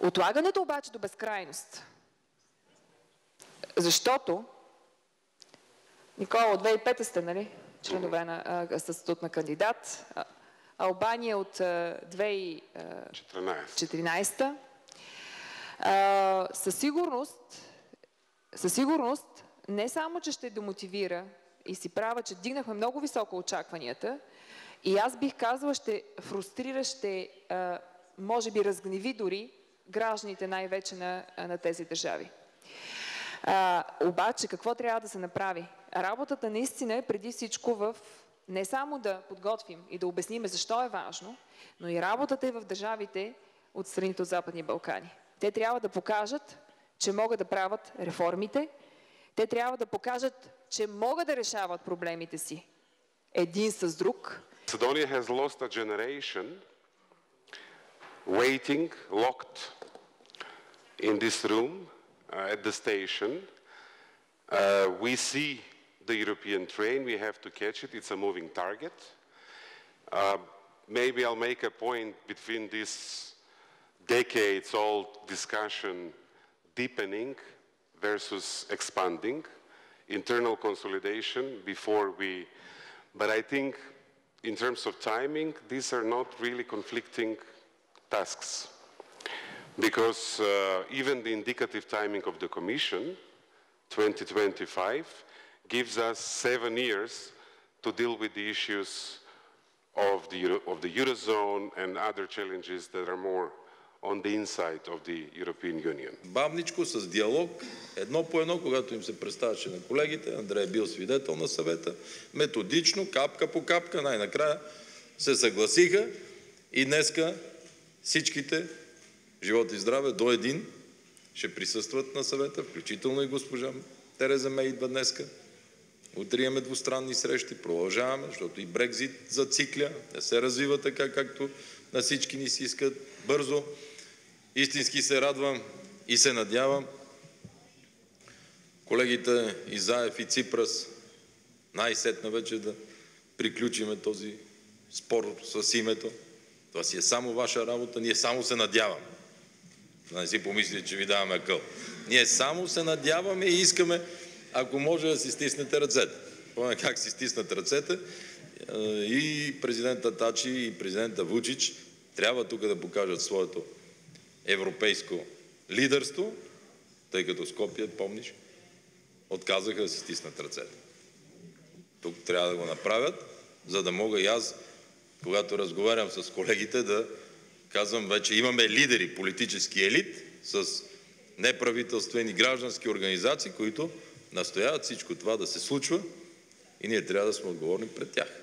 Отлагането обаче до безкрайност. Защото, Никола, от 2005 сте, нали? Членове на статут на кандидат. Албания от 2014. Със сигурност не само, че ще демотивира и си права, че дигнахме много високо очакванията, и аз бих казала, ще фрустрира, ще може би разгневи дори гражданите най-вече на тези държави. Обаче какво трябва да се направи? Работата наистина е преди всичко в не само да подготвим и да обясним защо е важно, но и работата е в държавите от страните от Западни Балкани. Те трябва да покажат, че могат да правят реформите, те трябва да покажат, че могат да решават проблемите си един с друг. Macedonia has lost a generation waiting, locked in this room at the station. We see the European train, we have to catch it, it's a moving target. Maybe I'll make a point between this decades-old discussion deepening versus expanding, internal consolidation before we, but I think in terms of timing, these are not really conflicting tasks. Because even the indicative timing of the Commission, 2025, gives us 7 years to deal with the issues of the Eurozone and other challenges that are more on the inside of the European Union. Бавничко, с диалог, едно по едно, когато им се представяше на колегите, Андрей е бил свидетел на съвета, методично, капка по капка, най-накрая се съгласиха и днеска всичките, живот и здраве, до един, ще присъстват на съвета, включително и госпожа Тереза Мей идва днеска. Утре имаме двустранни срещи, продължаваме, защото и Брекзит зацикля, не се развива така, както на всички ни си искат бързо. Истински се радвам и се надявам колегите Изаев и Ципрас най-сетне вече да приключиме този спор с името. Това си е само ваша работа, ние само се надяваме. Да не си помислите, че ви даваме акъл. Ние само се надяваме и искаме, ако може да си стиснете ръцете. Помня как си стиснат ръцете и президента Тачи и президента Вучич трябва тук да покажат своето европейско лидерство, тъй като Скопие, помниш, отказаха да си стиснат ръцете. Тук трябва да го направят, за да мога и аз, когато разговарям с колегите, да казвам, вече имаме лидери, политически елит, с неправителствени граждански организации, които настояват всичко това да се случва и ние трябва да сме отговорни пред тях.